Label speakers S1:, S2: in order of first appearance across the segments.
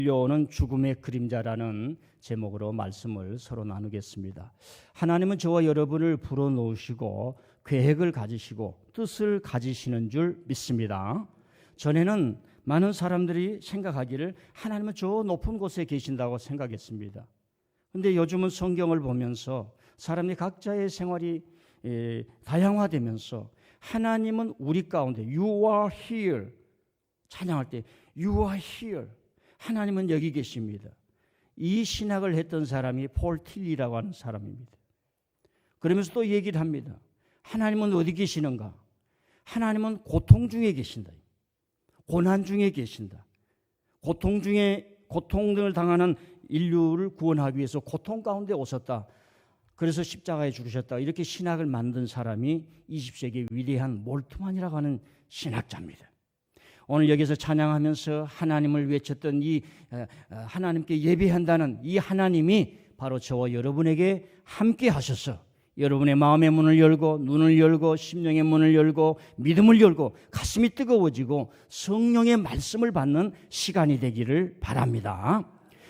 S1: 밀려오는 죽음의 그림자라는 제목으로 말씀을 서로 나누겠습니다. 하나님은 저와 여러분을 불어넣으시고 계획을 가지시고 뜻을 가지시는 줄 믿습니다. 전에는 많은 사람들이 생각하기를 하나님은 저 높은 곳에 계신다고 생각했습니다. 그런데 요즘은 성경을 보면서 사람들이 각자의 생활이 다양화되면서 하나님은 우리 가운데 You are here 찬양할 때 You are here 하나님은 여기 계십니다. 이 신학을 했던 사람이 폴 틸리라고 하는 사람입니다. 그러면서 또 얘기를 합니다. 하나님은 어디 계시는가? 하나님은 고통 중에 계신다. 고난 중에 계신다. 고통을 당하는 인류를 구원하기 위해서 고통 가운데 오셨다. 그래서 십자가에 죽으셨다. 이렇게 신학을 만든 사람이 20세기 위대한 몰트만이라고 하는 신학자입니다. 오늘 여기서 찬양하면서 하나님을 외쳤던 이 하나님께 예배한다는 이 하나님이 바로 저와 여러분에게 함께 하셔서 여러분의 마음의 문을 열고 눈을 열고 심령의 문을 열고 믿음을 열고 가슴이 뜨거워지고 성령의 말씀을 받는 시간이 되기를 바랍니다.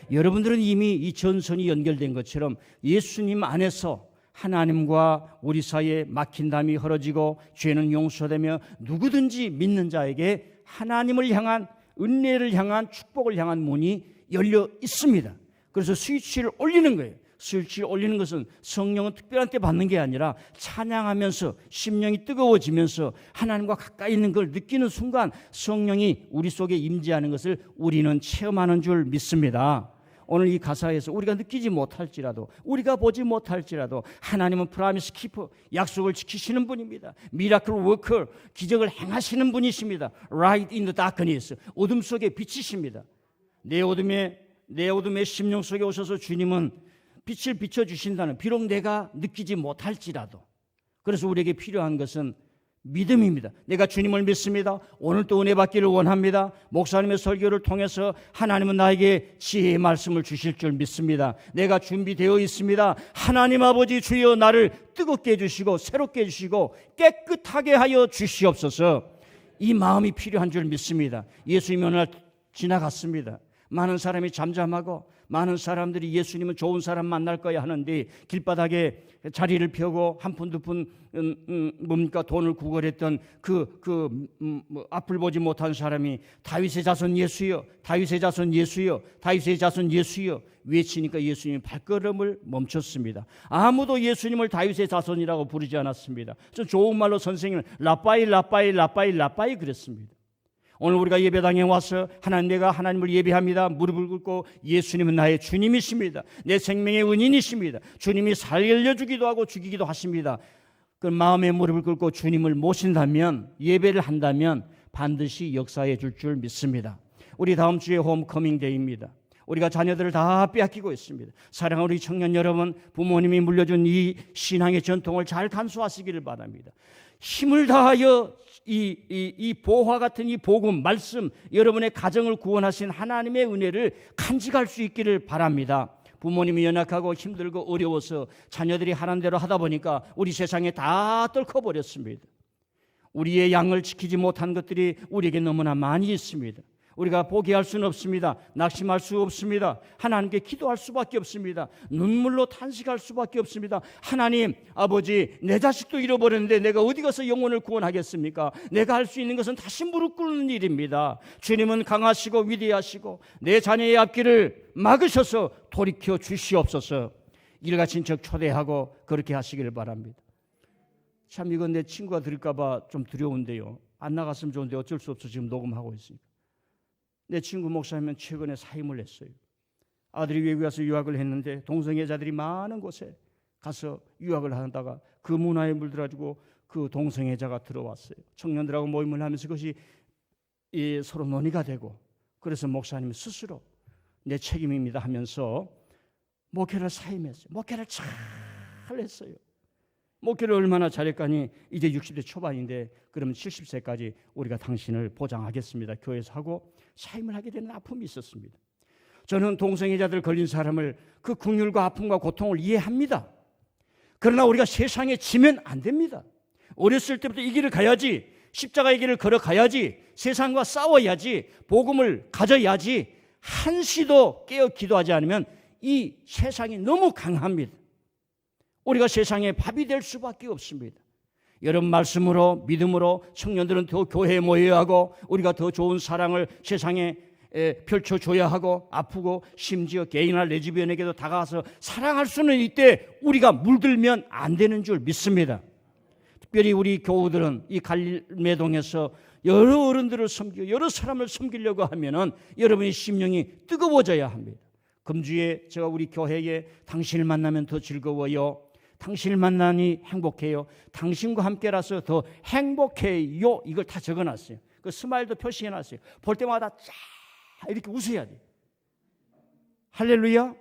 S1: 여러분들은 이미 이 전선이 연결된 것처럼 예수님 안에서 하나님과 우리 사이에 막힌 담이 헐어지고 죄는 용서되며 누구든지 믿는 자에게 하나님을 향한 은혜를 향한 축복을 향한 문이 열려 있습니다. 그래서 스위치를 올리는 거예요. 스위치를 올리는 것은 성령은 특별한 때 받는 게 아니라 찬양하면서 심령이 뜨거워지면서 하나님과 가까이 있는 걸 느끼는 순간 성령이 우리 속에 임재하는 것을 우리는 체험하는 줄 믿습니다. 오늘 이 가사에서 우리가 느끼지 못할지라도 우리가 보지 못할지라도 하나님은 프라미스 키퍼 약속을 지키시는 분입니다. 미라클 워커 기적을 행하시는 분이십니다. Light in the darkness 어둠 속에 빛이십니다. 내 어둠의 심령 속에 오셔서 주님은 빛을 비춰주신다는 비록 내가 느끼지 못할지라도 그래서 우리에게 필요한 것은 믿음입니다. 내가 주님을 믿습니다. 오늘 또 은혜 받기를 원합니다. 목사님의 설교를 통해서 하나님은 나에게 지혜의 말씀을 주실 줄 믿습니다. 내가 준비되어 있습니다. 하나님 아버지 주여 나를 뜨겁게 해주시고 새롭게 해주시고 깨끗하게 하여 주시옵소서. 이 마음이 필요한 줄 믿습니다. 예수님이 어느 날 지나갔습니다. 많은 사람이 잠잠하고 많은 사람들이 예수님은 좋은 사람 만날 거야 하는데 길바닥에 자리를 펴고 한 푼 두 푼 뭡니까 돈을 구걸했던 앞을 보지 못한 사람이 다윗의 자손 예수여 다윗의 자손 예수여 다윗의 자손 예수여 외치니까 예수님이 발걸음을 멈췄습니다. 아무도 예수님을 다윗의 자손이라고 부르지 않았습니다. 저 좋은 말로 선생님은 라빠이 그랬습니다. 오늘 우리가 예배당에 와서 내가 하나님을 예배합니다. 무릎을 꿇고 예수님은 나의 주님이십니다. 내 생명의 은인이십니다. 주님이 살려주기도 하고 죽이기도 하십니다. 그 마음의 무릎을 꿇고 주님을 모신다면 예배를 한다면 반드시 역사해 줄 줄 믿습니다. 우리 다음 주에 홈커밍 데이입니다. 우리가 자녀들을 다 빼앗기고 있습니다. 사랑하는 우리 청년 여러분, 부모님이 물려준 이 신앙의 전통을 잘 간수하시기를 바랍니다. 힘을 다하여 이 보화 같은 이 복음, 말씀, 여러분의 가정을 구원하신 하나님의 은혜를 간직할 수 있기를 바랍니다. 부모님이 연약하고 힘들고 어려워서 자녀들이 하는 대로 하다 보니까 우리 세상에 다 떨커버렸습니다. 우리의 양을 지키지 못한 것들이 우리에게 너무나 많이 있습니다. 우리가 포기할 수는 없습니다. 낙심할 수 없습니다. 하나님께 기도할 수밖에 없습니다. 눈물로 탄식할 수밖에 없습니다. 하나님 아버지 내 자식도 잃어버렸는데 내가 어디 가서 영혼을 구원하겠습니까? 내가 할 수 있는 것은 다시 무릎 꿇는 일입니다. 주님은 강하시고 위대하시고 내 자녀의 앞길을 막으셔서 돌이켜 주시옵소서. 일가친 척 초대하고 그렇게 하시기를 바랍니다. 참 이건 내 친구가 들을까 봐 좀 두려운데요. 안 나갔으면 좋은데 어쩔 수 없어 지금 녹음하고 있으니까. 내 친구 목사님은 최근에 사임을 했어요. 아들이 외국에 가서 유학을 했는데 동성애자들이 많은 곳에 가서 유학을 하다가 그 문화에 물들어가지고 그 동성애자가 들어왔어요. 청년들하고 모임을 하면서 그것이 서로 논의가 되고 그래서 목사님이 스스로 내 책임입니다 하면서 목회를 사임했어요. 목회를 잘 했어요. 목회를 얼마나 잘했까니 이제 60대 초반인데 그러면 70세까지 우리가 당신을 보장하겠습니다. 교회에서 하고 사임을 하게 되는 아픔이 있었습니다. 저는 동성애자들 걸린 사람을 그 긍휼과 아픔과 고통을 이해합니다. 그러나 우리가 세상에 지면 안 됩니다. 어렸을 때부터 이 길을 가야지, 십자가의 길을 걸어가야지, 세상과 싸워야지, 복음을 가져야지, 한시도 깨어 기도하지 않으면 이 세상이 너무 강합니다. 우리가 세상의 밥이 될 수밖에 없습니다. 여러분 말씀으로 믿음으로 청년들은 더 교회에 모여야 하고 우리가 더 좋은 사랑을 세상에 펼쳐줘야 하고 아프고 심지어 게이나 레즈비언에게도 다가가서 사랑할 수는 있대 우리가 물들면 안 되는 줄 믿습니다. 특별히 우리 교우들은 이 갈매동에서 여러 어른들을 섬기고 여러 사람을 섬기려고 하면은 여러분의 심령이 뜨거워져야 합니다. 금주에 제가 우리 교회에 당신을 만나면 더 즐거워요. 당신을 만나니 행복해요. 당신과 함께라서 더 행복해요. 이걸 다 적어놨어요. 그 스마일도 표시해놨어요. 볼 때마다 쫙 이렇게 웃어야 돼요. 할렐루야.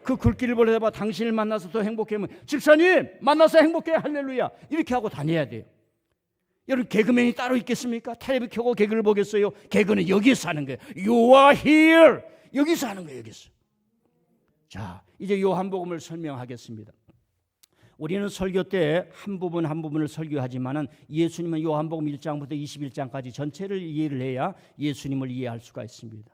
S1: 그 글귀를 보려다가 당신을 만나서 더 행복해요. 집사님 만나서 행복해요. 할렐루야. 이렇게 하고 다녀야 돼요. 여러분 개그맨이 따로 있겠습니까? 텔레비 켜고 개그를 보겠어요? 개그는 여기서 하는 거예요. You are here. 여기서 하는 거예요. 여기서. 자, 이제 요한복음을 설명하겠습니다. 우리는 설교 때 한 부분 한 부분을 설교하지만은 예수님은 요한복음 1장부터 21장까지 전체를 이해를 해야 예수님을 이해할 수가 있습니다.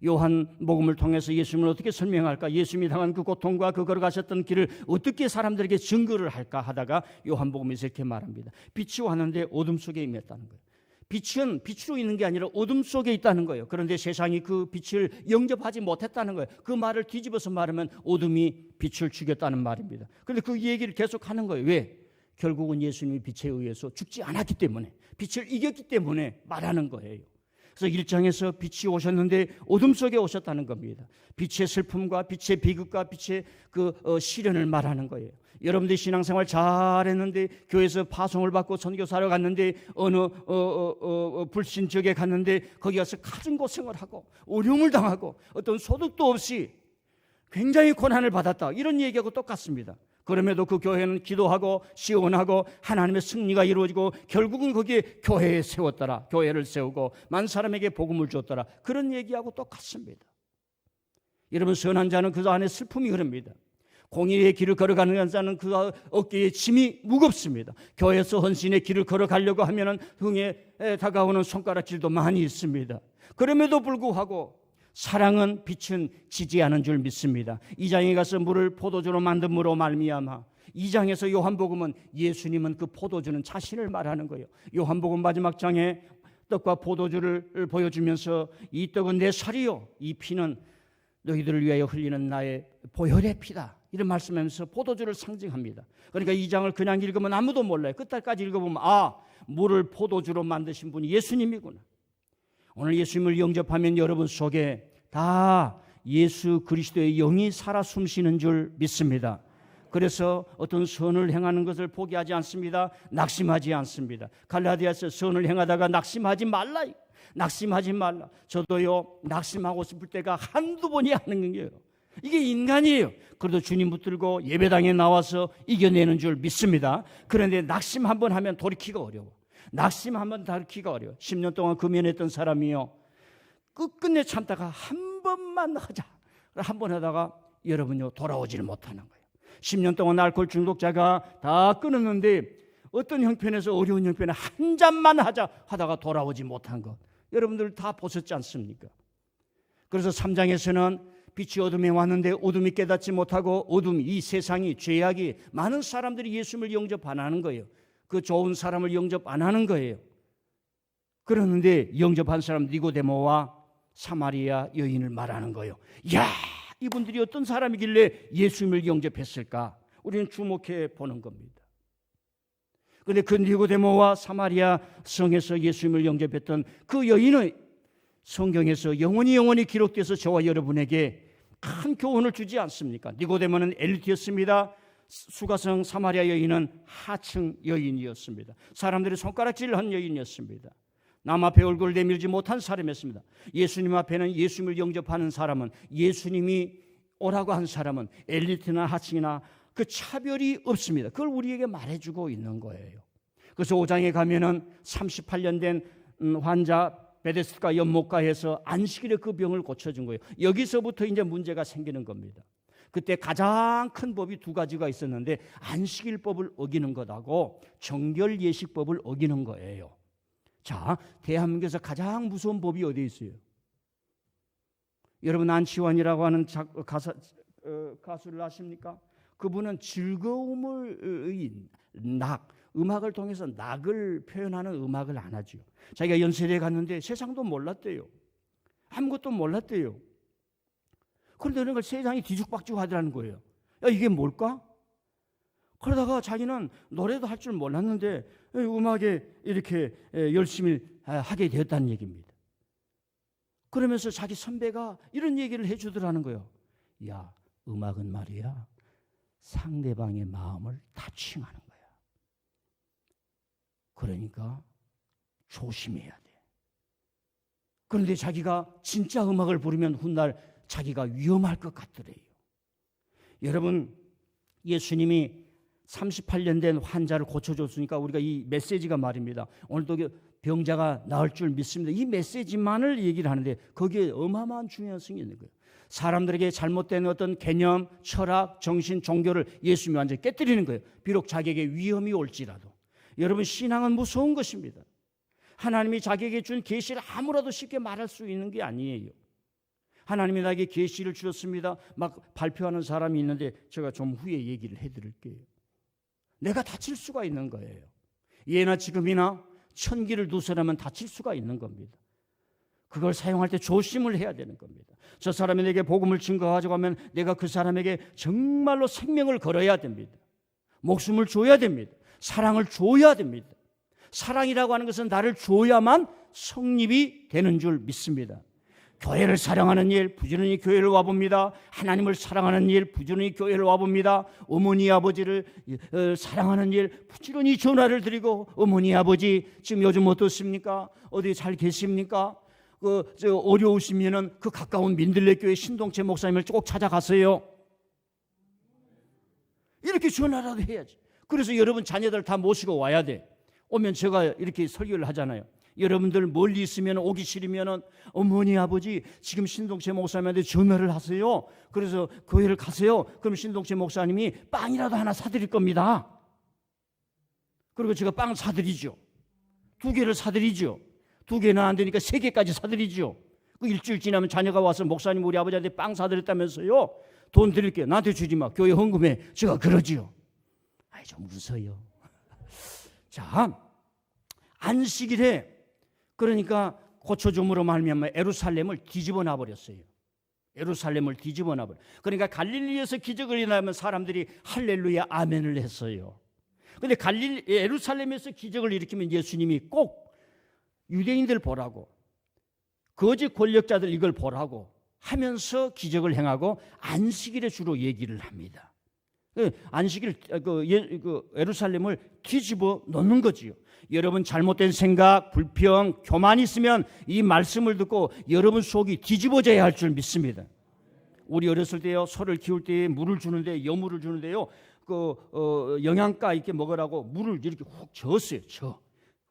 S1: 요한복음을 통해서 예수님을 어떻게 설명할까? 예수님이 당한 그 고통과 그 걸어가셨던 길을 어떻게 사람들에게 증거를 할까 하다가 요한복음에서 이렇게 말합니다. 빛이 왔는데 어둠 속에 임했다는 거예요. 빛은 빛으로 있는 게 아니라 어둠 속에 있다는 거예요. 그런데 세상이 그 빛을 영접하지 못했다는 거예요. 그 말을 뒤집어서 말하면 어둠이 빛을 죽였다는 말입니다. 그런데 그 얘기를 계속하는 거예요. 왜? 결국은 예수님이 빛에 의해서 죽지 않았기 때문에, 빛을 이겼기 때문에 말하는 거예요. 그래서 1장에서 빛이 오셨는데 어둠 속에 오셨다는 겁니다. 빛의 슬픔과 빛의 비극과 빛의 시련을 말하는 거예요. 여러분들이 신앙생활 잘했는데 교회에서 파송을 받고 선교사로 갔는데 어느 불신 지역에 갔는데 거기 가서 가진 고생을 하고 어려움을 당하고 어떤 소득도 없이 굉장히 고난을 받았다. 이런 얘기하고 똑같습니다. 그럼에도 그 교회는 기도하고 시원하고 하나님의 승리가 이루어지고 결국은 거기에 교회에 세웠더라. 교회를 세우고 많은 사람에게 복음을 줬더라. 그런 얘기하고 똑같습니다. 여러분 선한 자는 그 안에 슬픔이 흐릅니다. 공의의 길을 걸어가는 자는 그 어깨에 짐이 무겁습니다. 교회에서 헌신의 길을 걸어가려고 하면 등에 다가오는 손가락질도 많이 있습니다. 그럼에도 불구하고 사랑은 빛은 지지 않은 줄 믿습니다. 2장에 가서 물을 포도주로 만든 물로 말미암아 2장에서 요한복음은 예수님은 그 포도주는 자신을 말하는 거예요. 요한복음 마지막 장에 떡과 포도주를 보여주면서 이 떡은 내 살이요 이 피는 너희들을 위하여 흘리는 나의 보혈의 피다. 이런 말씀하면서 포도주를 상징합니다. 그러니까 이 장을 그냥 읽으면 아무도 몰라요. 끝까지 읽어보면 물을 포도주로 만드신 분이 예수님이구나. 오늘 예수님을 영접하면 여러분 속에 다 예수 그리스도의 영이 살아 숨쉬는 줄 믿습니다. 그래서 어떤 선을 행하는 것을 포기하지 않습니다. 낙심하지 않습니다. 갈라디아서 선을 행하다가 낙심하지 말라. 낙심하지 말라. 저도요 낙심하고 싶을 때가 한두 번이 아닌 거예요. 이게 인간이에요. 그래도 주님 붙들고 예배당에 나와서 이겨내는 줄 믿습니다. 그런데 낙심 한번 하면 돌이키기가 어려워. 낙심 한번 돌이키기가 어려워. 10년 동안 금연했던 사람이요 끝끝내 참다가 한 번만 하자 한 번 하다가 여러분요 돌아오지를 못하는 거예요. 10년 동안 알코올 중독자가 다 끊었는데 어떤 형편에서 어려운 형편에 한 잔만 하자 하다가 돌아오지 못한 것 여러분들 다 보셨지 않습니까? 그래서 3장에서는 빛이 어둠에 왔는데 어둠이 깨닫지 못하고 어둠 이 세상이 죄악이 많은 사람들이 예수님을 영접 안 하는 거예요. 그 좋은 사람을 영접 안 하는 거예요. 그러는데 영접한 사람 니고데모와 사마리아 여인을 말하는 거예요. 야, 이분들이 어떤 사람이길래 예수님을 영접했을까? 우리는 주목해 보는 겁니다. 그런데 그 니고데모와 사마리아 성에서 예수님을 영접했던 그 여인은 성경에서 영원히 기록돼서 저와 여러분에게 큰 교훈을 주지 않습니까? 니고데모는 엘리트였습니다. 수가성 사마리아 여인은 하층 여인이었습니다. 사람들이 손가락질을 한 여인이었습니다. 남 앞에 얼굴을 내밀지 못한 사람이었습니다. 예수님 앞에는 예수님을 영접하는 사람은 예수님이 오라고 한 사람은 엘리트나 하층이나 그 차별이 없습니다. 그걸 우리에게 말해주고 있는 거예요. 그래서 5장에 가면은 38년 된 환자 베데스다 연못가에서 안식일에 그 병을 고쳐준 거예요. 여기서부터 이제 문제가 생기는 겁니다. 그때 가장 큰 법이 두 가지가 있었는데 안식일법을 어기는 것하고 정결예식법을 어기는 거예요. 자, 대한민국에서 가장 무서운 법이 어디에 있어요? 여러분 안치환이라고 하는 가수를 아십니까? 그분은 즐거움의 낙, 음악을 통해서 낙을 표현하는 음악을 안 하죠. 자기가 연세대에 갔는데 세상도 몰랐대요. 아무것도 몰랐대요. 그런데 그런 걸 세상이 뒤죽박죽 하더라는 거예요. 야, 이게 뭘까? 그러다가 자기는 노래도 할 줄 몰랐는데 음악에 이렇게 열심히 하게 되었다는 얘기입니다. 그러면서 자기 선배가 이런 얘기를 해주더라는 거예요. 야, 음악은 말이야, 상대방의 마음을 타칭하는 거야. 그러니까 조심해야 돼. 그런데 자기가 진짜 음악을 부르면 훗날 자기가 위험할 것 같더래요. 여러분, 예수님이 38년 된 환자를 고쳐줬으니까 우리가 이 메시지가 말입니다. 오늘도 병자가 나을 줄 믿습니다. 이 메시지만을 얘기를 하는데 거기에 어마어마한 중요성이 있는 거예요. 사람들에게 잘못된 어떤 개념, 철학, 정신, 종교를 예수님이 완전히 깨뜨리는 거예요. 비록 자기에게 위험이 올지라도. 여러분, 신앙은 무서운 것입니다. 하나님이 자기에게 준 계시를 아무라도 쉽게 말할 수 있는 게 아니에요. 하나님이 나에게 계시를 주셨습니다. 막 발표하는 사람이 있는데 제가 좀 후에 얘기를 해드릴게요. 내가 다칠 수가 있는 거예요. 예나 지금이나 천기를 누설하면 다칠 수가 있는 겁니다. 그걸 사용할 때 조심을 해야 되는 겁니다. 저 사람이 내게 복음을 증거하자고 하면 내가 그 사람에게 정말로 생명을 걸어야 됩니다. 목숨을 줘야 됩니다. 사랑을 줘야 됩니다. 사랑이라고 하는 것은 나를 줘야만 성립이 되는 줄 믿습니다. 교회를 사랑하는 일, 부지런히 교회를 와봅니다. 하나님을 사랑하는 일, 부지런히 교회를 와봅니다. 어머니 아버지를 사랑하는 일, 부지런히 전화를 드리고, 어머니 아버지 지금 요즘 어떻습니까? 어디 잘 계십니까? 어려우시면은 그 가까운 민들레교회 신동채 목사님을 꼭 찾아가세요. 이렇게 전화라도 해야지. 그래서 여러분 자녀들 다 모시고 와야 돼. 오면 제가 이렇게 설교를 하잖아요. 여러분들 멀리 있으면 오기 싫으면 어머니 아버지 지금 신동채 목사님한테 전화를 하세요. 그래서 교회를 가세요. 그럼 신동채 목사님이 빵이라도 하나 사드릴 겁니다. 그리고 제가 빵 사드리죠. 2개를 사드리죠. 2개는 안 되니까 3개까지 사드리죠. 그 일주일 지나면 자녀가 와서 목사님 우리 아버지한테 빵 사드렸다면서요. 돈 드릴게요. 나한테 주지 마. 교회 헌금해. 제가 그러지요. 아이 좀 웃어요. 자, 안식일에 그러니까 고쳐줌으로 말미암아 예루살렘을 뒤집어 놔버렸어요. 예루살렘을 뒤집어 놔버려. 그러니까 갈릴리에서 기적을 일어나면 사람들이 할렐루야 아멘을 했어요. 그런데 예루살렘에서 기적을 일으키면 예수님이 꼭 유대인들 보라고, 거짓 권력자들 이걸 보라고 하면서 기적을 행하고 안식일에 주로 얘기를 합니다. 안식일 예루살렘을 뒤집어 놓는 거지요. 여러분 잘못된 생각, 불평, 교만 있으면 이 말씀을 듣고 여러분 속이 뒤집어져야 할 줄 믿습니다. 우리 어렸을 때요, 소를 키울 때 물을 주는데 여물을 주는데요, 영양가 있게 먹으라고 물을 이렇게 훅 저었어요.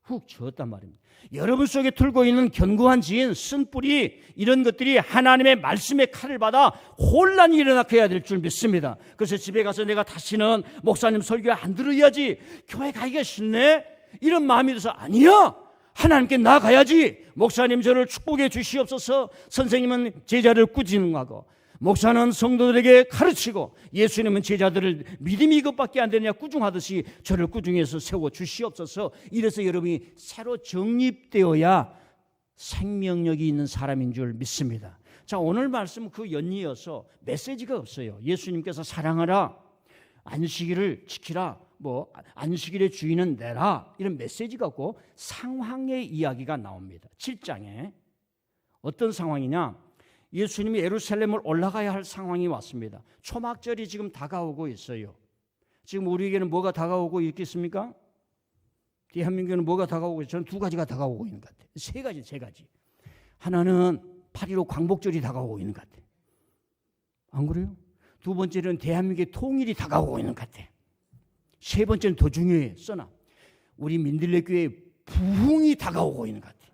S1: 훅 저었단 말입니다. 여러분 속에 틀고 있는 견고한 지인, 쓴뿌리 이런 것들이 하나님의 말씀의 칼을 받아 혼란이 일어나게 해야 될 줄 믿습니다. 그래서 집에 가서 내가 다시는 목사님 설교 안 들어야지, 교회 가기가 싫네, 이런 마음이 들어서 아니야, 하나님께 나아가야지. 목사님 저를 축복해 주시옵소서. 선생님은 제자를 꾸짖는하고, 목사는 성도들에게 가르치고, 예수님은 제자들을 믿음이 이것밖에 안 되느냐 꾸중하듯이 저를 꾸중해서 세워 주시옵소서. 이래서 여러분이 새로 정립되어야 생명력이 있는 사람인 줄 믿습니다. 자, 오늘 말씀은 그 연이어서 메시지가 없어요. 예수님께서 사랑하라, 안식일을 지키라, 안식일의 주인은 내라, 이런 메시지가 없고 상황의 이야기가 나옵니다. 7장에 어떤 상황이냐, 예수님이 예루살렘을 올라가야 할 상황이 왔습니다. 초막절이 지금 다가오고 있어요. 지금 우리에게는 뭐가 다가오고 있겠습니까? 대한민국에는 뭐가 다가오고 있어요? 저는 2가지가 다가오고 있는 것 같아요. 3가지. 하나는 8.15 광복절이 다가오고 있는 것 같아요. 안 그래요? 2번째는 대한민국의 통일이 다가오고 있는 것 같아요. 3번째는 더 중요해요. 써나 우리 민들레교회 부흥이 다가오고 있는 것 같아요.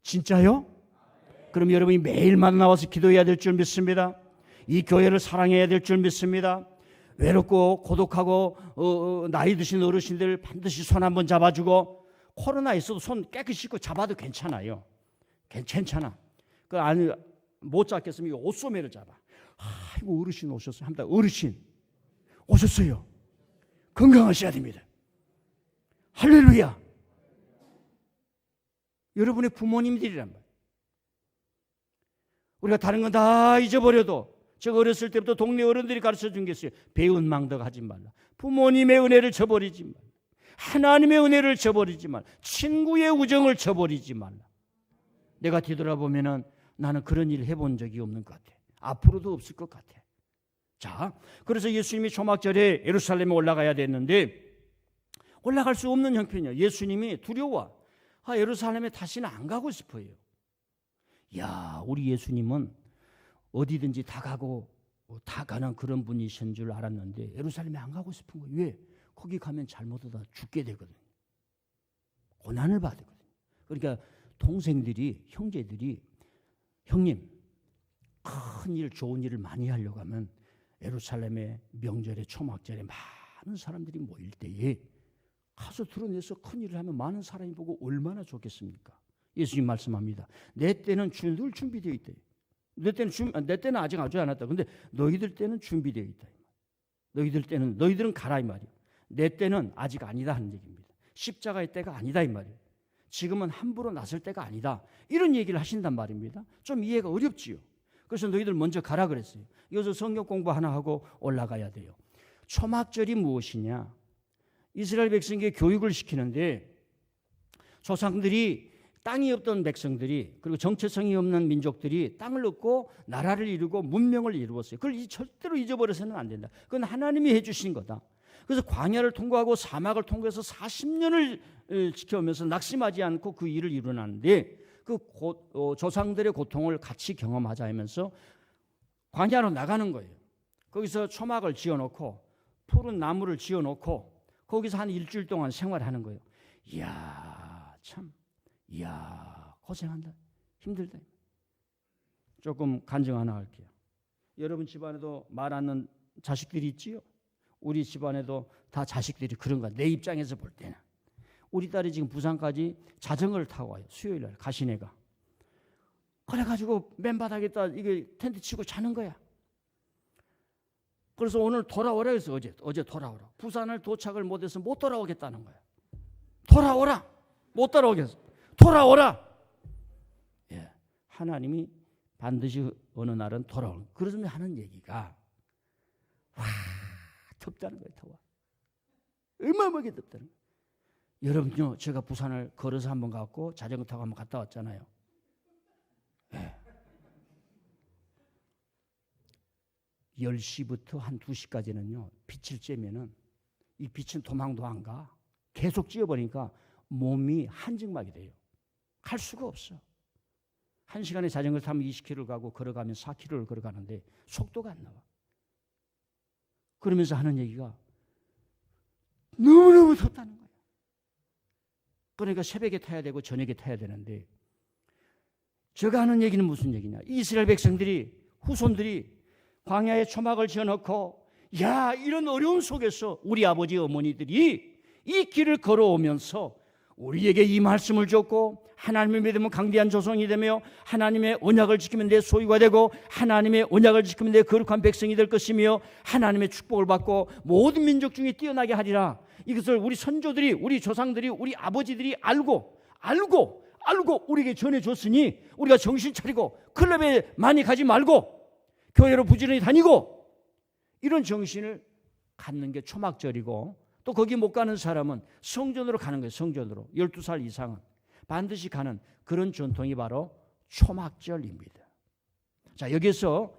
S1: 진짜요? 그럼 여러분이 매일마다 나와서 기도해야 될 줄 믿습니다. 이 교회를 사랑해야 될 줄 믿습니다. 외롭고 고독하고 나이 드신 어르신들 반드시 손 한번 잡아주고, 코로나 있어도 손 깨끗이 씻고 잡아도 괜찮아요. 괜찮아. 못 잡겠으면 이 옷소매를 잡아. 아이고 어르신 오셨어요. 합니다. 어르신 오셨어요. 건강하셔야 됩니다. 할렐루야. 여러분의 부모님들이란 말이에요. 우리가 다른 건 다 잊어버려도 제가 어렸을 때부터 동네 어른들이 가르쳐준 게 있어요. 배운 망덕 하지 말라. 부모님의 은혜를 저버리지 말라. 하나님의 은혜를 저버리지 말라. 친구의 우정을 저버리지 말라. 내가 뒤돌아보면은 나는 그런 일을 해본 적이 없는 것 같아. 앞으로도 없을 것 같아. 자, 그래서 예수님이 초막절에 예루살렘에 올라가야 됐는데 올라갈 수 없는 형편이야. 예수님이 두려워. 예루살렘에 다시는 안 가고 싶어요. 야, 우리 예수님은 어디든지 다 가고 다 가는 그런 분이신 줄 알았는데 예루살렘에 안 가고 싶은 거예요. 왜? 거기 가면 잘못하다 죽게 되거든요. 고난을 받거든요. 그러니까 동생들이, 형제들이, 형님, 큰 일, 좋은 일을 많이 하려고 하면 예루살렘의 명절에, 초막절에 많은 사람들이 모일 때에 가서 드러내서 큰 일을 하면 많은 사람이 보고 얼마나 좋겠습니까? 예수님 말씀합니다. 내 때는 늘 준비되어 있다. 내 때는 아직 하지 않았다. 근데 너희들 때는 준비되어 있다. 너희들은 가라 이 말이에요. 내 때는 아직 아니다 하는 얘기입니다. 십자가의 때가 아니다 이 말이에요. 지금은 함부로 나설 때가 아니다. 이런 얘기를 하신단 말입니다. 좀 이해가 어렵지요. 그래서 너희들 먼저 가라 그랬어요. 여기서 성경 공부 하나 하고 올라가야 돼요. 초막절이 무엇이냐? 이스라엘 백성에게 교육을 시키는데 조상들이 땅이 없던 백성들이 그리고 정체성이 없는 민족들이 땅을 얻고 나라를 이루고 문명을 이루었어요. 그걸 절대로 잊어버려서는 안 된다. 그건 하나님이 해주신 거다. 그래서 광야를 통과하고 사막을 통과해서 40년을 지켜오면서 낙심하지 않고 그 일을 이루는데 그 조상들의 고통을 같이 경험하자 하면서 광야로 나가는 거예요. 거기서 초막을 지어놓고 푸른 나무를 지어놓고 거기서 한 일주일 동안 생활하는 거예요. 이야 참 고생한다. 힘들다. 조금 간증 하나 할게요. 여러분 집안에도 말 않는 자식들이 있지요? 우리 집안에도 다 자식들이 그런 거야. 내 입장에서 볼 때는. 우리 딸이 지금 부산까지 자전거를 타고 와요. 수요일 날 가시내가. 그래가지고 맨바닥에다 이게 텐트 치고 자는 거야. 그래서 오늘 돌아오라 해서 어제 돌아오라. 부산을 도착을 못해서 못 돌아오겠다는 거야. 돌아오라. 못 돌아오겠어. 돌아오라. 예, 하나님이 반드시 어느 날은 돌아오는. 그러면 하는 얘기가 덥다는 거예요. 더워. 어마어마하게 덥다는 거예요. 여러분요, 제가 부산을 걸어서 한번 갔고 자전거 타고 한번 갔다 왔잖아요. 예. 10시부터 한 2시까지는요. 빛을 쬐면은 이 빛은 도망도 안 가. 계속 쬐어버리니까 몸이 한증막이 돼요. 갈 수가 없어. 1시간에 자전거 타면 20km를 가고 걸어가면 4km를 걸어가는데 속도가 안 나와. 그러면서 하는 얘기가 너무너무 덥다는 거예요. 그러니까 새벽에 타야 되고 저녁에 타야 되는데 제가 하는 얘기는 무슨 얘기냐. 이스라엘 백성들이 후손들이 광야에 초막을 지어놓고 이런 어려운 속에서 우리 아버지 어머니들이 이 길을 걸어오면서 우리에게 이 말씀을 줬고 하나님을 믿으면 강대한 조상이 되며 하나님의 언약을 지키면 내 소유가 되고 하나님의 언약을 지키면 내 거룩한 백성이 될 것이며 하나님의 축복을 받고 모든 민족 중에 뛰어나게 하리라. 이것을 우리 선조들이 우리 조상들이 우리 아버지들이 알고 우리에게 전해줬으니 우리가 정신 차리고 클럽에 많이 가지 말고 교회로 부지런히 다니고 이런 정신을 갖는 게 초막절이고 또 거기 못 가는 사람은 성전으로 가는 거예요. 성전으로 12살 이상은 반드시 가는 그런 전통이 바로 초막절입니다. 자, 여기서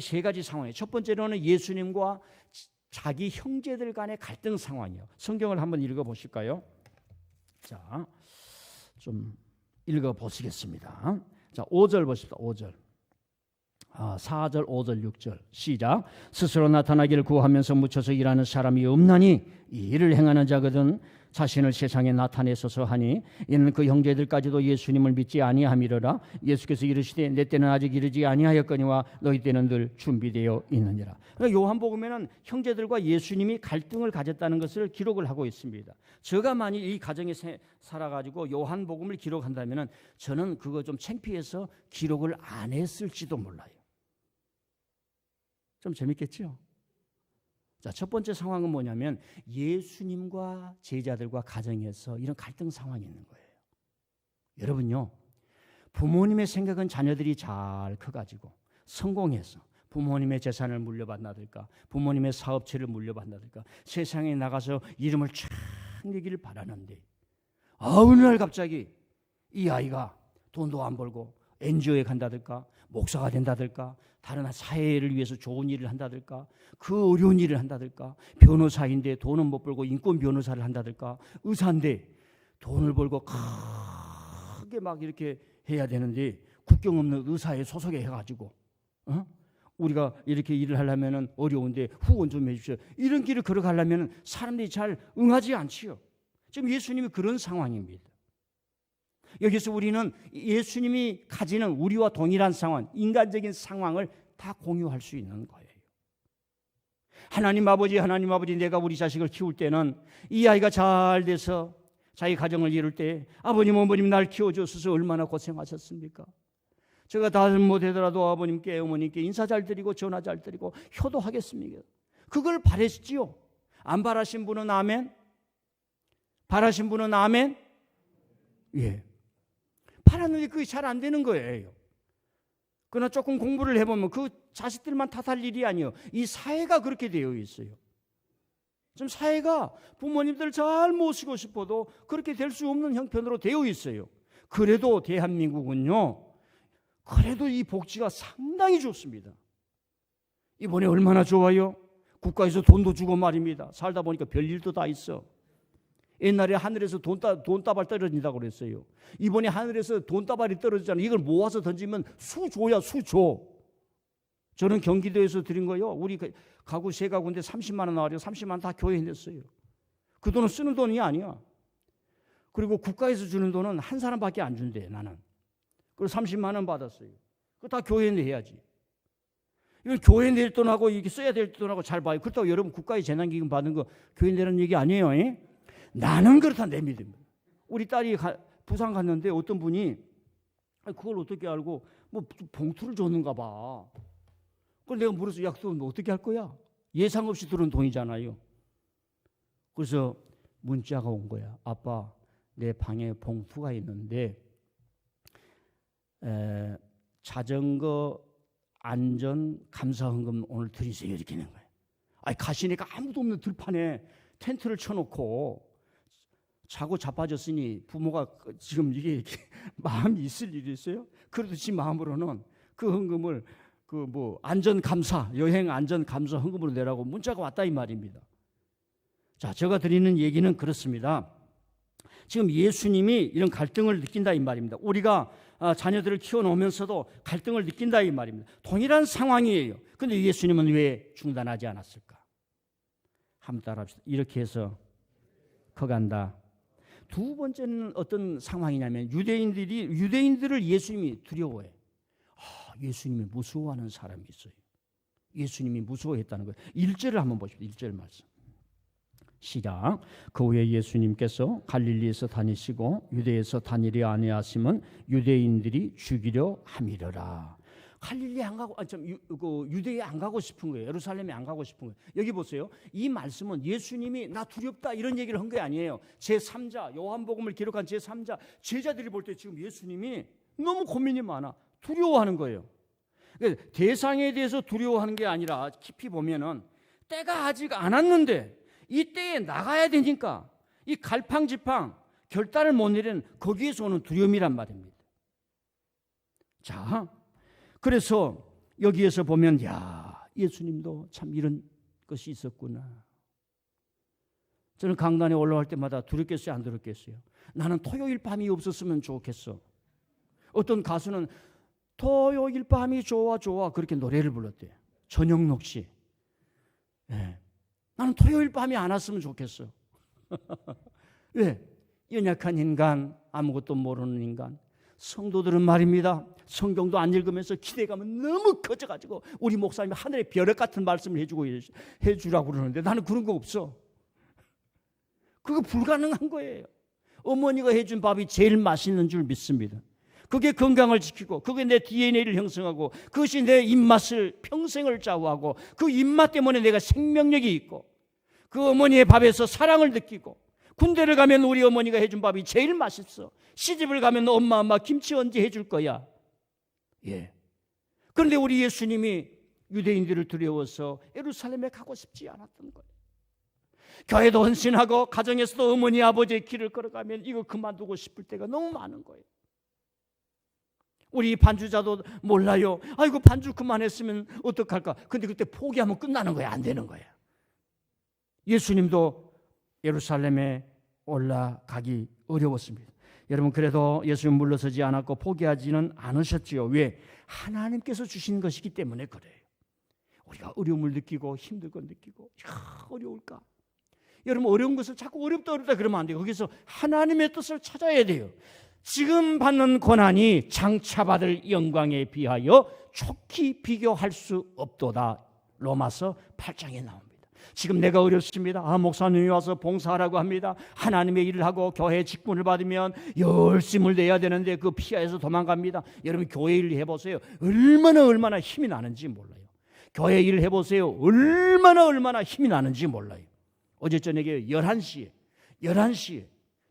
S1: 세 가지 상황이에요. 첫 번째로는 예수님과 자기 형제들 간의 갈등 상황이에요. 성경을 한번 읽어보실까요? 자, 좀 읽어보시겠습니다. 자, 5절 보십시다. 5절. 4절, 5절, 6절 시작. 스스로 나타나기를 구하면서 묻혀서 일하는 사람이 없나니 이 일을 행하는 자거든 자신을 세상에 나타내소서 하니 이는 그 형제들까지도 예수님을 믿지 아니함이로라. 예수께서 이르시되 내 때는 아직 이르지 아니하였거니와 너희 때는 늘 준비되어 있느니라. 그러니까 요한복음에는 형제들과 예수님이 갈등을 가졌다는 것을 기록을 하고 있습니다. 제가 만일 이 가정에 살아가지고 요한복음을 기록한다면 저는 그거 좀 창피해서 기록을 안 했을지도 몰라요. 좀 재밌겠죠? 자, 첫 번째 상황은 뭐냐면 예수님과 제자들과 가정에서 이런 갈등 상황이 있는 거예요. 여러분요, 부모님의 생각은 자녀들이 잘 커가지고 성공해서 부모님의 재산을 물려받나들까, 부모님의 사업체를 물려받나들까, 세상에 나가서 이름을 쫙 내기를 바라는데 어느 날 갑자기 이 아이가 돈도 안 벌고 NGO에 간다들까, 목사가 된다들까, 다른 사회를 위해서 좋은 일을 한다들까, 그 어려운 일을 한다들까, 변호사인데 돈은 못 벌고 인권 변호사를 한다들까, 의사인데 돈을 벌고 크게 막 이렇게 해야 되는데 국경 없는 의사에 소속해 해가지고 우리가 이렇게 일을 하려면 어려운데 후원 좀 해주십시오. 이런 길을 걸어가려면 사람들이 잘 응하지 않지요. 지금 예수님이 그런 상황입니다. 여기서 우리는 예수님이 가지는 우리와 동일한 상황, 인간적인 상황을 다 공유할 수 있는 거예요. 하나님 아버지, 내가 우리 자식을 키울 때는 이 아이가 잘 돼서 자기 가정을 이룰 때 아버님, 어머님 날 키워주셔서 얼마나 고생하셨습니까? 제가 다 못하더라도 아버님께, 어머님께 인사 잘 드리고 전화 잘 드리고 효도하겠습니다. 그걸 바랬지요. 안 바라신 분은 아멘? 바라신 분은 아멘? 예. 바랐는데 그게 잘 안 되는 거예요. 그러나 조금 공부를 해보면 그 자식들만 탓할 일이 아니에요. 이 사회가 그렇게 되어 있어요. 지금 사회가 부모님들 잘 모시고 싶어도 그렇게 될 수 없는 형편으로 되어 있어요. 그래도 대한민국은요, 그래도 이 복지가 상당히 좋습니다. 이번에 얼마나 좋아요? 국가에서 돈도 주고 말입니다. 살다 보니까 별일도 다 있어. 옛날에 하늘에서 돈다발 떨어진다고 그랬어요. 이번에 하늘에서 돈다발이 떨어지잖아요. 이걸 모아서 던지면 수조야, 수조. 저는 경기도에서 드린 거요. 우리 가구 세 가구인데 30만 원 나와요. 30만 원 다 교회에 냈어요. 그 돈은 쓰는 돈이 아니야. 그리고 국가에서 주는 돈은 한 사람밖에 안 준대, 나는. 그래서 30만 원 받았어요. 그거 다 교회에 내야지. 이건 교회 낼 돈하고 이게 써야 될 돈하고 잘 봐요. 그렇다고 여러분 국가의 재난기금 받은 거 교회 내라는 얘기 아니에요. 나는 그렇다 내 믿음. 우리 딸이 부산 갔는데 어떤 분이 그걸 어떻게 알고 뭐 봉투를 줬는가 봐. 그걸 내가 물어서 야, 그건 어떻게 할 거야? 예상 없이 들어온 돈이잖아요. 그래서 문자가 온 거야. 아빠, 내 방에 봉투가 있는데 자전거 안전 감사헌금 오늘 드리세요. 이렇게 낸 거예요. 아니, 가시니까 아무도 없는 들판에 텐트를 쳐놓고 자고 자빠졌으니 부모가 지금 이게 이렇게 마음이 있을 일이 있어요? 그래도 지 마음으로는 그 헌금을 그 뭐 안전 감사, 여행 안전 감사 헌금으로 내라고 문자가 왔다 이 말입니다. 자, 제가 드리는 얘기는 그렇습니다. 지금 예수님이 이런 갈등을 느낀다 이 말입니다. 우리가 자녀들을 키워놓으면서도 갈등을 느낀다 이 말입니다. 동일한 상황이에요. 그런데 예수님은 왜 중단하지 않았을까? 한번 따라합시다. 이렇게 해서 커간다. 두 번째는 어떤 상황이냐면 유대인들을 예수님이 두려워해. 예수님이 무서워하는 사람이 있어요. 예수님이 무서워했다는 거예요. 1절을 한번 보십시오. 1절 말씀. 시작. 그 후에 예수님께서 갈릴리에서 다니시고 유대에서 다니려 아니하심은 유대인들이 죽이려 함이러라. 갈릴리 안 가고 유대에 안 가고 싶은 거예요. 예루살렘에 안 가고 싶은 거예요. 여기 보세요. 이 말씀은 예수님이 나 두렵다 이런 얘기를 한 게 아니에요. 제3자 요한복음을 기록한 제3자 제자들이 볼 때 지금 예수님이 너무 고민이 많아. 두려워하는 거예요. 그러니까 대상에 대해서 두려워하는 게 아니라 깊이 보면은 때가 아직 안 왔는데 이 때에 나가야 되니까 이 갈팡지팡 결단을 못 내리는 거기에서 오는 두려움이란 말입니다. 자, 그래서 여기에서 보면 야, 예수님도 참 이런 것이 있었구나. 저는 강단에 올라갈 때마다 두렵겠어요, 안 두렵겠어요? 나는 토요일 밤이 없었으면 좋겠어. 어떤 가수는 토요일 밤이 좋아 좋아 그렇게 노래를 불렀대요. 전영록 씨. 네. 나는 토요일 밤이 안 왔으면 좋겠어. 왜? 연약한 인간, 아무것도 모르는 인간. 성도들은 말입니다, 성경도 안 읽으면서 기대감은 너무 커져가지고 우리 목사님이 하늘의 벼락 같은 말씀을 해주라고 그러는데 나는 그런 거 없어. 그거 불가능한 거예요. 어머니가 해준 밥이 제일 맛있는 줄 믿습니다. 그게 건강을 지키고, 그게 내 DNA를 형성하고, 그것이 내 입맛을 평생을 좌우하고, 그 입맛 때문에 내가 생명력이 있고, 그 어머니의 밥에서 사랑을 느끼고, 군대를 가면 우리 어머니가 해준 밥이 제일 맛있어. 시집을 가면 엄마 김치 언제 해줄 거야? 예. 그런데 우리 예수님이 유대인들을 두려워서 예루살렘에 가고 싶지 않았던 거예요. 교회도 헌신하고 가정에서도 어머니 아버지의 길을 걸어가면 이거 그만두고 싶을 때가 너무 많은 거예요. 우리 반주자도 몰라요. 아이고 반주 그만했으면 어떡할까? 근데 그때 포기하면 끝나는 거야. 안 되는 거야. 예수님도 예루살렘에 올라가기 어려웠습니다. 여러분, 그래도 예수님 물러서지 않았고 포기하지는 않으셨지요. 왜? 하나님께서 주신 것이기 때문에 그래요. 우리가 어려움을 느끼고 힘든 걸 느끼고 어려울까? 여러분, 어려운 것을 자꾸 어렵다 그러면 안 돼요. 거기서 하나님의 뜻을 찾아야 돼요. 지금 받는 고난이 장차 받을 영광에 비하여 촉히 비교할 수 없도다. 로마서 8장에 나옵니다. 지금 내가 어렵습니다. 목사님이 와서 봉사하라고 합니다. 하나님의 일을 하고 교회 직분을 받으면 열심을 내야 되는데 그 피하에서 도망갑니다. 여러분, 교회 일을 해보세요. 얼마나 힘이 나는지 몰라요. 교회 일을 해보세요. 얼마나 힘이 나는지 몰라요. 어제 저녁에 11시에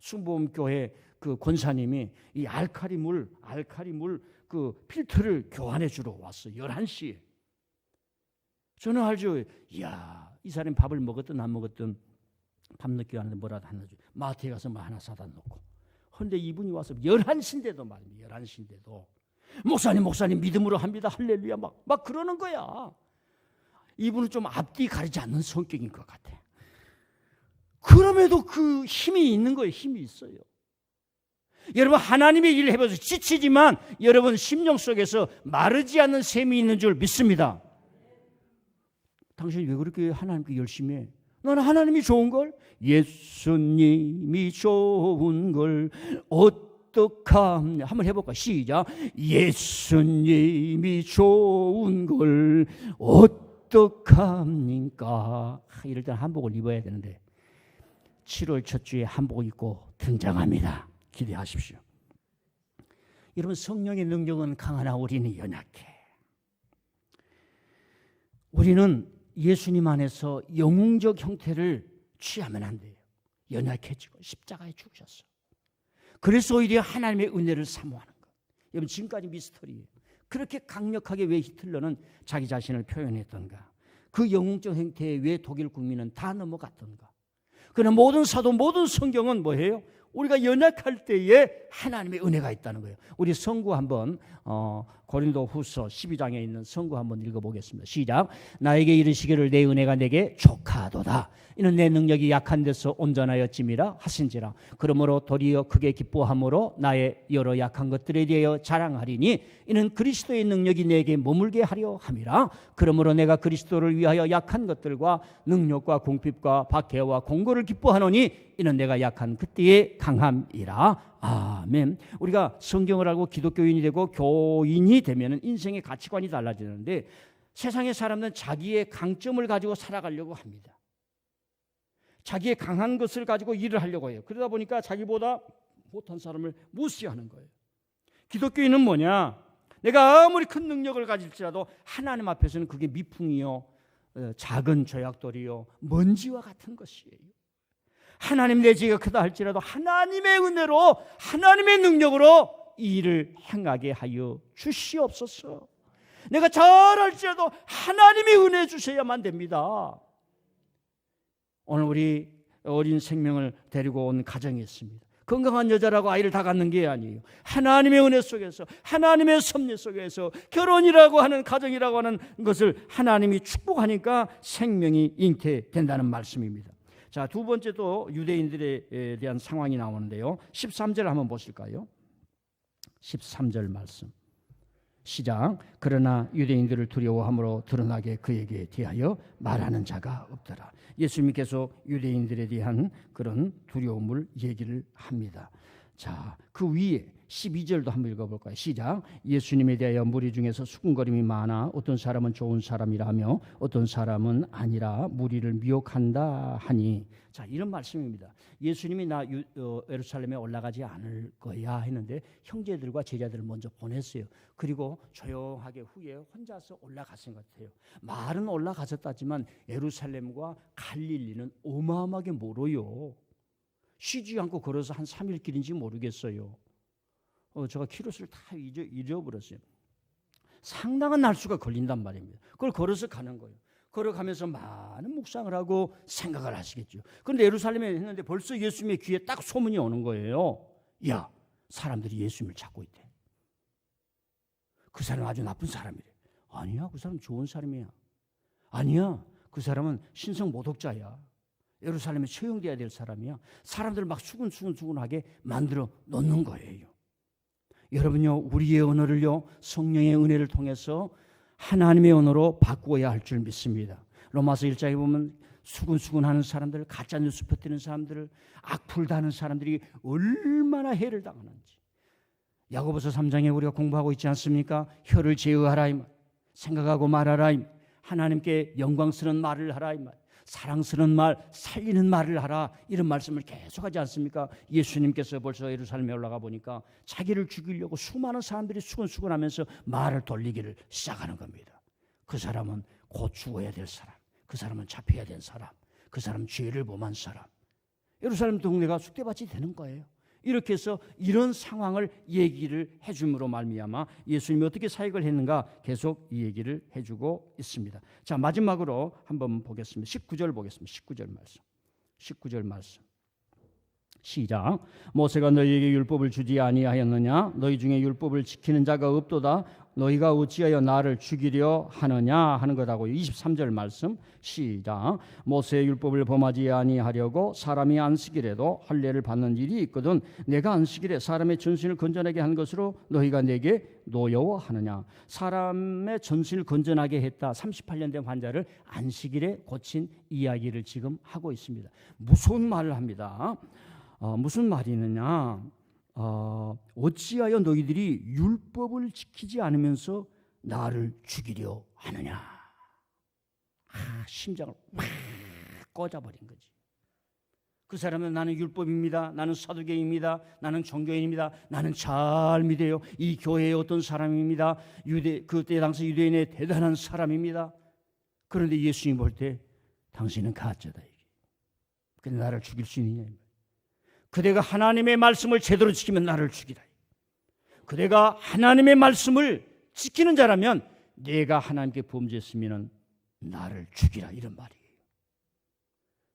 S1: 순복음교회 그 권사님이 이 알칼리물 그 필터를 교환해 주러 왔어요. 11시에. 저는 알죠. 이야, 이 사람이 밥을 먹었든 안 먹었든 밤늦게 왔는데 뭐라도 하나 줘. 마트에 가서 뭐 하나 사다 놓고. 그런데 이분이 와서 11시인데도 말입니다. 11시인데도 목사님 믿음으로 합니다. 할렐루야 막 그러는 거야. 이분은 좀 앞뒤 가리지 않는 성격인 것 같아. 그럼에도 그 힘이 있는 거예요. 힘이 있어요. 여러분, 하나님의 일을 해봐서 지치지만 여러분 심령 속에서 마르지 않는 샘이 있는 줄 믿습니다. 당신이 왜 그렇게 하나님께 열심히 해? 나는 하나님이 좋은 걸, 예수님이 좋은 걸 어떡합니까? 한번 해볼까? 시작. 예수님이 좋은 걸 어떡합니까? 이럴 때는 한복을 입어야 되는데 7월 첫 주에 한복을 입고 등장합니다. 기대하십시오. 여러분, 성령의 능력은 강하나 우리는 연약해. 우리는 예수님 안에서 영웅적 형태를 취하면 안 돼요. 연약해지고 십자가에 죽으셨어. 그래서 오히려 하나님의 은혜를 사모하는 것. 여러분, 지금까지 미스터리예요. 그렇게 강력하게 왜 히틀러는 자기 자신을 표현했던가? 그 영웅적 형태에 왜 독일 국민은 다 넘어갔던가? 그러나 모든 사도, 모든 성경은 뭐예요? 우리가 연약할 때에 하나님의 은혜가 있다는 거예요. 우리 성구 한번 고린도 후서 12장에 있는 성구 한번 읽어보겠습니다. 시작. 나에게 이르시기를 내 은혜가 내게 족하도다. 이는 내 능력이 약한 데서 온전하였짐이라 하신지라. 그러므로 도리어 크게 기뻐함으로 나의 여러 약한 것들에 대하여 자랑하리니 이는 그리스도의 능력이 내게 머물게 하려 함이라. 그러므로 내가 그리스도를 위하여 약한 것들과 능력과 궁핍과 박해와 공고를 기뻐하노니 이는 내가 약한 그때의 강함이라. 아멘. 우리가 성경을 알고 기독교인이 되고 교인이 되면 인생의 가치관이 달라지는데 세상의 사람들은 자기의 강점을 가지고 살아가려고 합니다. 자기의 강한 것을 가지고 일을 하려고 해요. 그러다 보니까 자기보다 못한 사람을 무시하는 거예요. 기독교인은 뭐냐? 내가 아무리 큰 능력을 가질지라도 하나님 앞에서는 그게 미풍이요, 작은 조약돌이요, 먼지와 같은 것이에요. 하나님 내 죄가 크다 할지라도 하나님의 은혜로, 하나님의 능력으로 이 일을 행하게 하여 주시옵소서. 내가 잘할지라도 하나님이 은혜 주셔야만 됩니다. 오늘 우리 어린 생명을 데리고 온 가정이 있습니다. 건강한 여자라고 아이를 다 갖는 게 아니에요. 하나님의 은혜 속에서, 하나님의 섭리 속에서 결혼이라고 하는, 가정이라고 하는 것을 하나님이 축복하니까 생명이 잉태된다는 말씀입니다. 자, 두 번째 또 유대인들에 대한 상황이 나오는데요. 13절 한번 보실까요? 13절 말씀. 시작. 그러나 유대인들을 두려워함으로 드러나게 그에게 대하여 말하는 자가 없더라. 예수님이 계속 유대인들에 대한 그런 두려움을 얘기를 합니다. 자, 그 위에 12절도 한번 읽어볼까요? 시작. 예수님에 대하여 무리 중에서 수군거림이 많아 어떤 사람은 좋은 사람이라며 어떤 사람은 아니라 무리를 미혹한다 하니. 자, 이런 말씀입니다. 예수님이 나 예루살렘에 올라가지 않을 거야 했는데 형제들과 제자들을 먼저 보냈어요. 그리고 조용하게 후에 혼자서 올라갔은 것 같아요. 말은 올라갔었다지만 예루살렘과 갈릴리는 어마어마하게 멀어요. 쉬지 않고 걸어서 한 3일 길인지 모르겠어요. 제가 키로수를 다 잊어버렸어요. 상당한 날수가 걸린단 말입니다. 그걸 걸어서 가는 거예요. 걸어가면서 많은 묵상을 하고 생각을 하시겠죠. 그런데 예루살렘에 했는데 벌써 예수님의 귀에 딱 소문이 오는 거예요. 야, 사람들이 예수님을 찾고 있대. 그 사람 아주 나쁜 사람이래. 아니야, 그 사람 좋은 사람이야. 아니야, 그 사람은 신성 모독자야. 예루살렘에 처형돼야 될 사람이야. 사람들 막 수군수군하게 만들어 놓는 거예요. 여러분요, 우리의 언어를요, 성령의 은혜를 통해서 하나님의 언어로 바꾸어야 할 줄 믿습니다. 로마서 1장에 보면 수군수군하는 사람들, 가짜뉴스 퍼뜨리는 사람들, 악플다는 사람들이 얼마나 해를 당하는지. 야고보서 3장에 우리가 공부하고 있지 않습니까? 혀를 제어하라 이 말, 생각하고 말하라 이 말, 하나님께 영광스러운 말을 하라 이 말, 사랑스러운 말, 살리는 말을 하라, 이런 말씀을 계속하지 않습니까? 예수님께서 벌써 예루살렘에 올라가 보니까 자기를 죽이려고 수많은 사람들이 수근수근하면서 말을 돌리기를 시작하는 겁니다. 그 사람은 곧 죽어야 될 사람, 그 사람은 잡혀야 될 사람, 그 사람은 죄를 범한 사람, 예루살렘 동네가 쑥대밭이 되는 거예요. 이렇게 해서 이런 상황을 얘기를 해줌으로 말미암아 예수님이 어떻게 사역을 했는가 계속 이 얘기를 해주고 있습니다. 자, 마지막으로 한번 보겠습니다. 19절 보겠습니다. 19절 말씀. 시작. 모세가 너희에게 율법을 주지 아니하였느냐? 너희 중에 율법을 지키는 자가 없도다. 너희가 어찌하여 나를 죽이려 하느냐 하는 거라고. 23절 말씀. 시작. 모세의 율법을 범하지 아니하려고 사람이 안식일에도 할례를 받는 일이 있거든 내가 안식일에 사람의 전신을 건전하게 한 것으로 너희가 내게 노여워하느냐. 사람의 전신을 건전하게 했다. 38년 된 환자를 안식일에 고친 이야기를 지금 하고 있습니다. 무서운 말을 합니다. 무슨 말이느냐? 어찌하여 너희들이 율법을 지키지 않으면서 나를 죽이려 하느냐? 심장을 막 꽂아버린 거지. 그 사람은 나는 율법입니다. 나는 사두개입니다. 나는 종교인입니다. 나는 잘 믿어요. 이 교회의 어떤 사람입니다. 그때 당시 유대인의 대단한 사람입니다. 그런데 예수님 볼 때 당신은 가짜다. 근데 나를 죽일 수 있느냐? 그대가 하나님의 말씀을 제대로 지키면 나를 죽이라. 그대가 하나님의 말씀을 지키는 자라면 내가 하나님께 범죄했으면 나를 죽이라, 이런 말이에요.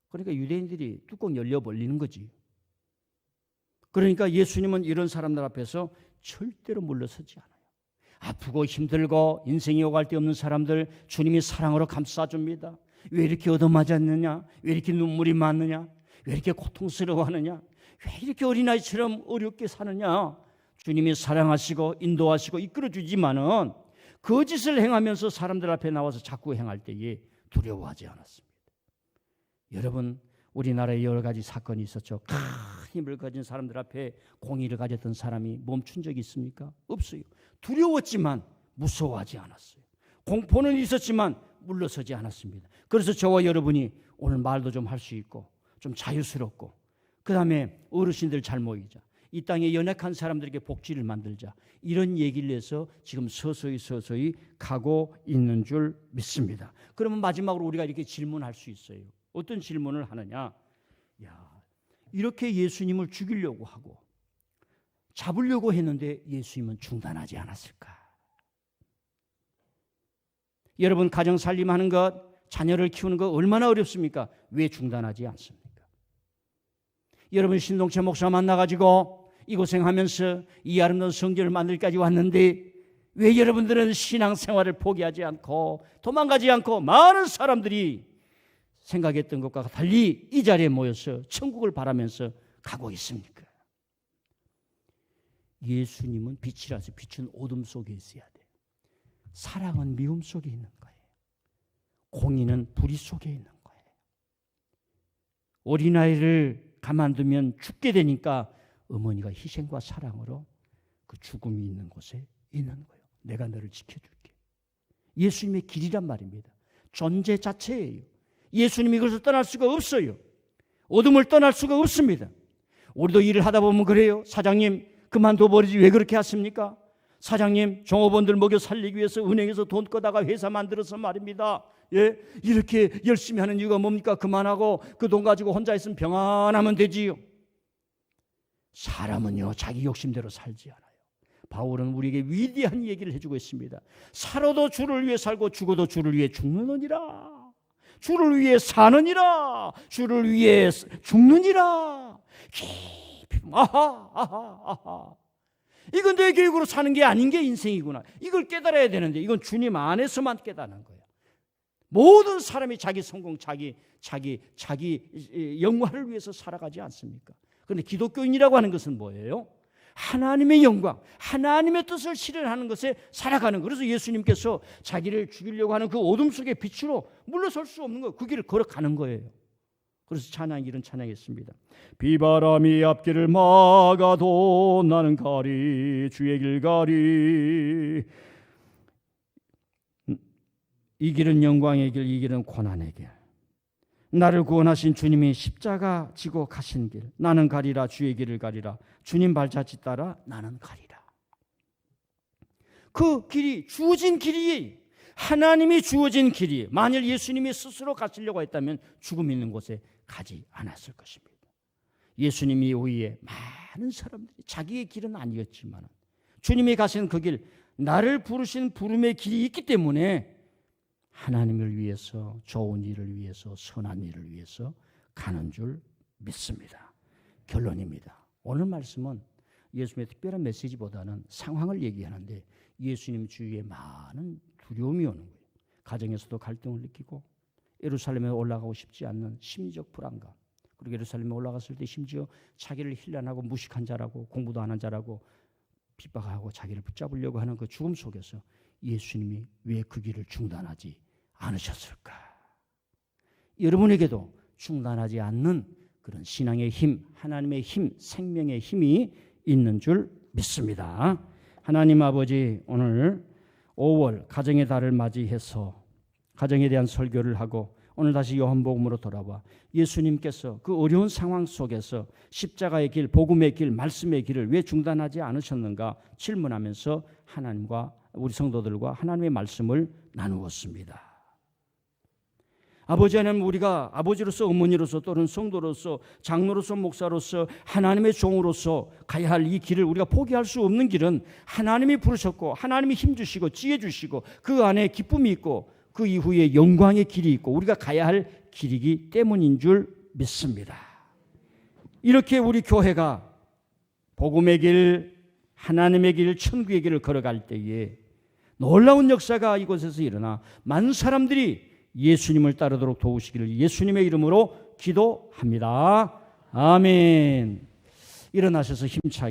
S1: 그러니까 유대인들이 뚜껑 열려 벌리는 거지. 그러니까 예수님은 이런 사람들 앞에서 절대로 물러서지 않아요. 아프고 힘들고 인생이 오갈 데 없는 사람들 주님이 사랑으로 감싸줍니다. 왜 이렇게 얻어맞았느냐? 왜 이렇게 눈물이 많느냐? 왜 이렇게 고통스러워하느냐? 왜 이렇게 어린아이처럼 어렵게 사느냐? 주님이 사랑하시고 인도하시고 이끌어주지만은 거짓을 행하면서 사람들 앞에 나와서 자꾸 행할 때에 두려워하지 않았습니다. 여러분, 우리나라에 여러 가지 사건이 있었죠. 큰 힘을 가진 사람들 앞에 공의를 가졌던 사람이 멈춘 적이 있습니까? 없어요. 두려웠지만 무서워하지 않았어요. 공포는 있었지만 물러서지 않았습니다. 그래서 저와 여러분이 오늘 말도 좀 할 수 있고 좀 자유스럽고 그 다음에 어르신들 잘 모이자, 이 땅에 연약한 사람들에게 복지를 만들자, 이런 얘기를 해서 지금 서서히 가고 있는 줄 믿습니다. 그러면 마지막으로 우리가 이렇게 질문할 수 있어요. 어떤 질문을 하느냐? 이렇게 예수님을 죽이려고 하고 잡으려고 했는데 예수님은 중단하지 않았을까? 여러분, 가정 살림하는 것, 자녀를 키우는 것 얼마나 어렵습니까? 왜 중단하지 않습니까? 여러분, 신동철 목사 만나가지고 이 고생하면서 이 아름다운 성전을 만들기까지 왔는데 왜 여러분들은 신앙생활을 포기하지 않고 도망가지 않고 많은 사람들이 생각했던 것과 달리 이 자리에 모여서 천국을 바라면서 가고 있습니까? 예수님은 빛이라서 빛은 어둠 속에 있어야 돼. 사랑은 미움 속에 있는 거예요. 공의는 불의 속에 있는 거예요. 어린아이를 가만두면 죽게 되니까 어머니가 희생과 사랑으로 그 죽음이 있는 곳에 있는 거예요. 내가 너를 지켜줄게. 예수님의 길이란 말입니다. 존재 자체예요. 예수님이 이것을 떠날 수가 없어요. 어둠을 떠날 수가 없습니다. 우리도 일을 하다 보면 그래요. 사장님 그만둬 버리지 왜 그렇게 하십니까? 사장님 종업원들 먹여 살리기 위해서 은행에서 돈 꺼다가 회사 만들어서 말입니다. 예, 이렇게 열심히 하는 이유가 뭡니까? 그만하고 그 돈 가지고 혼자 있으면 평안하면 되지요. 사람은요 자기 욕심대로 살지 않아요. 바울은 우리에게 위대한 얘기를 해주고 있습니다. 살아도 주를 위해 살고 죽어도 주를 위해 죽느니라. 주를 위해 사느니라. 주를 위해 죽느니라. 깊이 아하. 이건 내 계획으로 사는 게 아닌 게 인생이구나. 이걸 깨달아야 되는데 이건 주님 안에서만 깨닫는 거예요. 모든 사람이 자기 성공, 자기 영화를 위해서 살아가지 않습니까? 그런데 기독교인이라고 하는 것은 뭐예요? 하나님의 영광, 하나님의 뜻을 실현하는 것에 살아가는 거예요. 그래서 예수님께서 자기를 죽이려고 하는 그 어둠 속의 빛으로 물러설 수 없는 거예요. 그 길을 걸어가는 거예요. 그래서 찬양 이런 찬양했습니다. 비바람이 앞길을 막아도 나는 가리 주의 길 가리. 이 길은 영광의 길, 이 길은 고난의 길. 나를 구원하신 주님이 십자가 지고 가신 길. 나는 가리라 주의 길을 가리라. 주님 발자취 따라 나는 가리라. 그 길이 주어진 길이에요. 하나님이 주어진 길이에요. 만일 예수님이 스스로 가시려고 했다면 죽음 있는 곳에 가지 않았을 것입니다. 예수님이 이후에 많은 사람들이 자기의 길은 아니었지만 주님이 가신 그 길, 나를 부르신 부름의 길이 있기 때문에 하나님을 위해서, 좋은 일을 위해서, 선한 일을 위해서 가는 줄 믿습니다. 결론입니다. 오늘 말씀은 예수님의 특별한 메시지보다는 상황을 얘기하는데 예수님 주위에 많은 두려움이 오는 거예요. 가정에서도 갈등을 느끼고 예루살렘에 올라가고 싶지 않는 심리적 불안감, 그리고 예루살렘에 올라갔을 때 심지어 자기를 힐난하고 무식한 자라고 공부도 안 한 자라고 핍박하고 자기를 붙잡으려고 하는 그 죽음 속에서 예수님이 왜 그 길을 중단하지 않으셨을까? 여러분에게도 중단하지 않는 그런 신앙의 힘, 하나님의 힘, 생명의 힘이 있는 줄 믿습니다. 하나님 아버지, 오늘 5월 가정의 달을 맞이해서 가정에 대한 설교를 하고 오늘 다시 요한복음으로 돌아와 예수님께서 그 어려운 상황 속에서 십자가의 길, 복음의 길, 말씀의 길을 왜 중단하지 않으셨는가 질문하면서 하나님과 우리 성도들과 하나님의 말씀을 나누었습니다. 아버지 하나님, 우리가 아버지로서, 어머니로서, 또는 성도로서, 장로로서, 목사로서, 하나님의 종으로서 가야 할 이 길을 우리가 포기할 수 없는 길은 하나님이 부르셨고 하나님이 힘주시고 지혜 주시고 그 안에 기쁨이 있고 그 이후에 영광의 길이 있고 우리가 가야 할 길이기 때문인 줄 믿습니다. 이렇게 우리 교회가 복음의 길, 하나님의 길, 천국의 길을 걸어갈 때에 놀라운 역사가 이곳에서 일어나 많은 사람들이 예수님을 따르도록 도우시기를 예수님의 이름으로 기도합니다. 아멘. 일어나셔서 힘차게